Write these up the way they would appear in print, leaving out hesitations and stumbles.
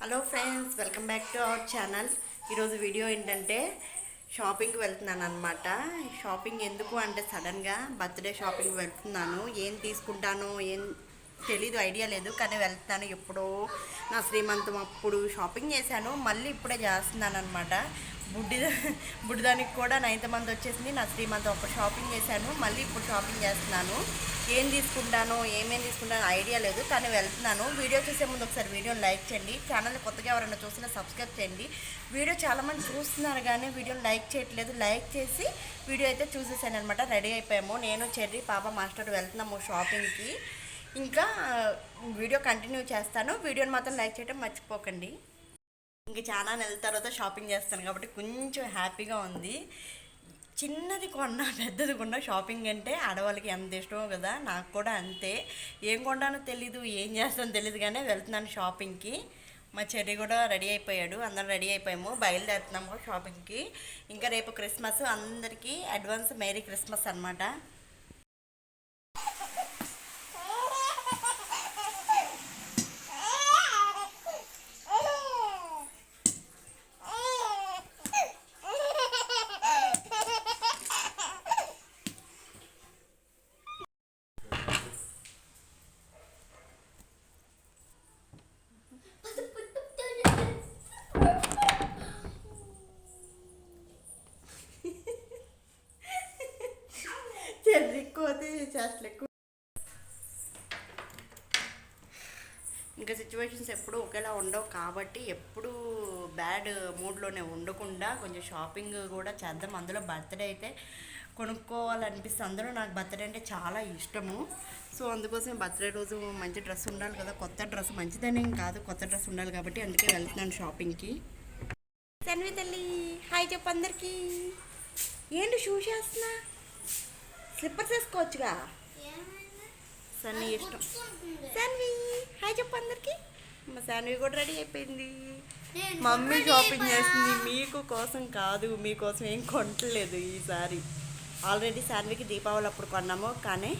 Hello friends, welcome back to our channel. ఈరోజు video ఏంటంటే షాపింగ్కి వెళ్తున్నాను అనమాట. షాపింగ్ ఎందుకు అంటే సడన్గా బర్త్డే షాపింగ్ వెళ్తున్నాను. ఏం తీసుకుంటానో ఏం తెలీదు, ఐడియా లేదు, కానీ వెళ్తాను. ఎప్పుడో నా శ్రీమంతం అప్పుడు షాపింగ్ చేశాను, మళ్ళీ ఇప్పుడే చేస్తున్నాను అనమాట. బుడ్డి బుడ్డిదానికి కూడా 9th మంత్ వచ్చేసింది. నా శ్రీమంతం అప్పుడు షాపింగ్ చేశాను, మళ్ళీ ఇప్పుడు షాపింగ్ చేస్తున్నాను. ఏం తీసుకుంటానో ఏమేమి తీసుకుంటానో ఐడియా లేదు, కానీ వెళ్తున్నాను. వీడియో చూసే ముందు ఒకసారి వీడియోని లైక్ చేయండి. ఛానల్ని కొత్తగా ఎవరైనా చూసినా సబ్స్క్రైబ్ చేయండి. వీడియో చాలామంది చూస్తున్నారు కానీ వీడియోని లైక్ చేయట్లేదు. లైక్ చేసి వీడియో అయితే చూసేసాను అనమాట. రెడీ అయిపోయాము. నేను చెర్రీ పాప మాస్టర్ వెళ్తున్నాము షాపింగ్కి. ఇంకా వీడియో కంటిన్యూ చేస్తాను. వీడియోని మాత్రం లైక్ చేయడం మర్చిపోకండి. ఇంకా చాలా నెలల తర్వాత షాపింగ్ చేస్తాను కాబట్టి కొంచెం హ్యాపీగా ఉంది. చిన్నది కొన్నా పెద్దది కొన్నా షాపింగ్ అంటే ఆడవాళ్ళకి ఎంత ఇష్టమో కదా, నాకు కూడా అంతే. ఏం కొన్నానో తెలీదు, ఏం చేస్తానో తెలీదు, కానీ వెళ్తున్నాను షాపింగ్కి. మా చెర్రీ కూడా రెడీ అయిపోయాడు, అందరం రెడీ అయిపోయాము, బయలుదేరుతున్నాము షాపింగ్కి. ఇంకా రేపు క్రిస్మస్, అందరికీ అడ్వాన్స్ మేరీ క్రిస్మస్ అనమాట. చెర్రీకోతే చేస్తలు ఎక్కువ. ఇంకా సిచ్యువేషన్స్ ఎప్పుడూ ఒకేలా ఉండవు కాబట్టి ఎప్పుడు బ్యాడ్ మూడ్లోనే ఉండకుండా కొంచెం షాపింగ్ కూడా చేద్దాం. అందులో బర్త్డే అయితే కొనుక్కోవాలనిపిస్తుంది. అందులో నాకు బర్త్డే అంటే చాలా ఇష్టము. సో అందుకోసం బర్త్డే రోజు మంచి డ్రెస్ ఉండాలి కదా. కొత్త డ్రెస్ మంచిదనేం కాదు, కొత్త డ్రెస్ ఉండాలి కాబట్టి అందుకే వెళ్తున్నాను షాపింగ్కి. సన్వి తల్లి హాయ్ చెప్పు అందరికీ. ఏంటి షూస్ వేస్తున్నా? స్లిప్పర్స్ వేసుకోవచ్చుగా. సన్నీ ఇష్టం. సన్వి హాయ్ చెప్పు అందరికి. మా సన్వి కూడా రెడీ అయిపోయింది. మమ్మీ షాపింగ్ చేస్తుంది, మీకు కోసం కాదు, మీకోసం ఏం కొనట్లేదు ఈసారి. ఆల్రెడీ శాన్వికి దీపావళి అప్పుడు కొన్నాము, కానీ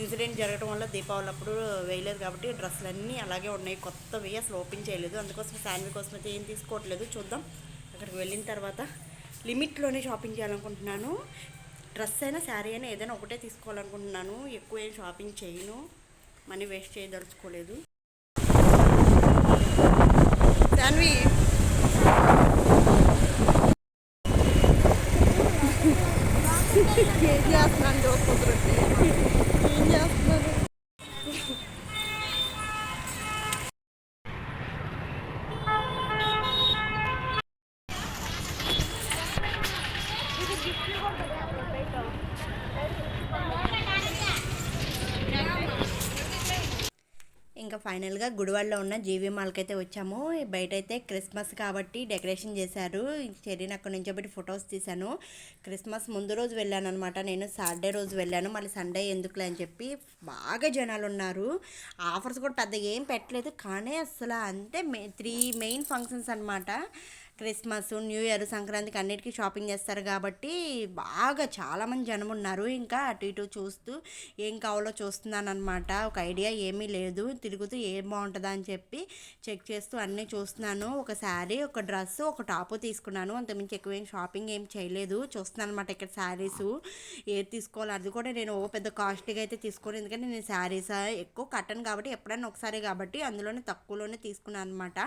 ఇన్సిడెంట్ జరగడం వల్ల దీపావళి అప్పుడు వేయలేదు కాబట్టి డ్రెస్సులన్నీ అలాగే ఉన్నాయి, కొత్తవి అసలు ఓపెన్ చేయలేదు. అందుకోసం శాన్వి కోసం అయితే ఏం తీసుకోవట్లేదు. చూద్దాం అక్కడికి వెళ్ళిన తర్వాత. లిమిట్లోనే షాపింగ్ చేయాలనుకుంటున్నాను. డ్రెస్ అయినా శారీ అయినా ఏదైనా ఒకటే తీసుకోవాలనుకుంటున్నాను. ఎక్కువ ఏం షాపింగ్ చేయను, మనీ వేస్ట్ చేయదలుచుకోలేదు. శాన్వి ఏం చేస్తున్నాను? కుదరట్లే. ఏం చేస్తున్నాను? ఇంకా ఫైనల్గా గుడివాడలో ఉన్న జీవీ మాల్కి అయితే వచ్చాము. బయట అయితే క్రిస్మస్ కాబట్టి డెకరేషన్ చేశారు. చెర్రీని అక్కడ నుంచి పెట్టి ఫొటోస్ తీశాను. క్రిస్మస్ ముందు రోజు వెళ్ళాను అనమాట. నేను సాటర్డే రోజు వెళ్ళాను, మళ్ళీ సండే ఎందుకులే అని చెప్పి. బాగా జనాలు ఉన్నారు. ఆఫర్స్ కూడా పెద్ద ఏం పెట్టలేదు, కానీ అసలు అంతే 3 మెయిన్ ఫంక్షన్స్ అనమాట. క్రిస్మస్, న్యూ ఇయర్, సంక్రాంతికి అన్నిటికీ షాపింగ్ చేస్తారు కాబట్టి బాగా చాలామంది జనం ఉన్నారు. ఇంకా అటు ఇటు చూస్తూ ఏం కావాలో చూస్తున్నాను అనమాట. ఒక ఐడియా ఏమీ లేదు, తిరుగుతూ ఏం బాగుంటుందా అని చెప్పి చెక్ చేస్తూ అన్నీ చూస్తున్నాను. ఒక శారీ, ఒక డ్రెస్, ఒక టాపు తీసుకున్నాను. అంతకుమించి ఎక్కువ ఏం షాపింగ్ ఏం చేయలేదు. చూస్తున్నాను అనమాట ఇక్కడ శారీసు ఏది తీసుకోవాలి. అది కూడా నేను పెద్ద కాస్ట్లీగా అయితే తీసుకోను, ఎందుకంటే నేను శారీస్ ఎక్కువ కట్టను కాబట్టి, ఎప్పుడైనా ఒకసారి కాబట్టి అందులోనే తక్కువలోనే తీసుకున్నాను అనమాట.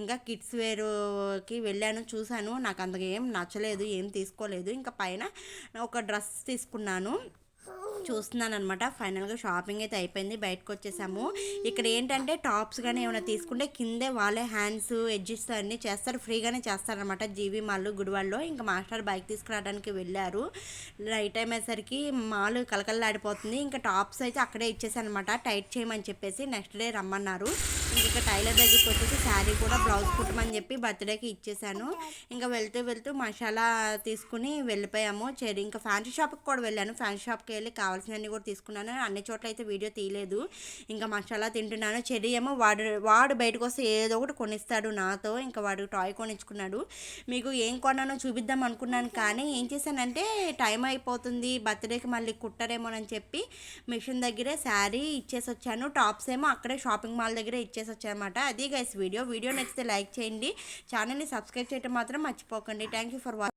ఇంకా కిడ్స్ వేర్కి వెళ్ళాను, చూశాను, నాకు అంతగా ఏం నచ్చలేదు, ఏం తీసుకోలేదు. ఇంకా పైన ఒక డ్రెస్ తీసుకున్నాను, చూస్తున్నాను అనమాట. ఫైనల్గా షాపింగ్ అయితే అయిపోయింది, బయటకు వచ్చేసాము. ఇక్కడ ఏంటంటే టాప్స్ కానీ ఏమైనా తీసుకుంటే కిందే వాళ్ళే హ్యాండ్స్ ఎడ్జెస్ అన్నీ చేస్తారు, ఫ్రీగానే చేస్తారనమాట జీవీ మాల్ గుడివాడలో. ఇంకా మాస్టర్ బైక్ తీసుకురావడానికి వెళ్ళారు. రైట్ టైం అయ్యేసరికి మాల్ కలకల్లాడిపోతుంది. ఇంకా టాప్స్ అయితే అక్కడే ఇచ్చేసాను అనమాట, టైట్ చేయమని చెప్పేసి. నెక్స్ట్ డే రమ్మన్నారు. ఇంకా టైలర్ దగ్గరికి వచ్చేసి శారీ కూడా బ్లౌజ్ కుట్టమని చెప్పి బర్త్డేకి ఇచ్చేసాను. ఇంకా వెళ్తూ మసాలా తీసుకుని వెళ్ళిపోయాము. ఇంకా ఫ్యాన్సీ షాప్కి కూడా వెళ్ళాను. ఫ్యాన్సీ షాప్కి వెళ్ళి కావాలి కావాల్సినవన్నీ కూడా తీసుకున్నాను. అన్ని చోట్ల అయితే వీడియో తీయలేదు. ఇంకా మసాలా తింటున్నాను. చెర్రీ ఏమో వాడు బయటకు వస్తే ఏదో ఒకటి కొనిస్తాడు నాతో. ఇంకా వాడు టాయ్ కొనిచ్చుకున్నాడు. మీకు ఏం కొన్నానో చూపిద్దాం అనుకున్నాను, కానీ ఏం చేశానంటే టైం అయిపోతుంది, బర్త్డేకి మళ్ళీ కుట్టరేమోనని చెప్పి మిషన్ దగ్గరే శారీ ఇచ్చేసి వచ్చాను. టాప్స్ ఏమో అక్కడే షాపింగ్ మాల్ దగ్గరే ఇచ్చేసి వచ్చానమాట. అది గైస్ వీడియో నచ్చితే లైక్ చేయండి, ఛానల్ని సబ్స్క్రైబ్ చేయడం మాత్రం మర్చిపోకండి. Thank you for watching.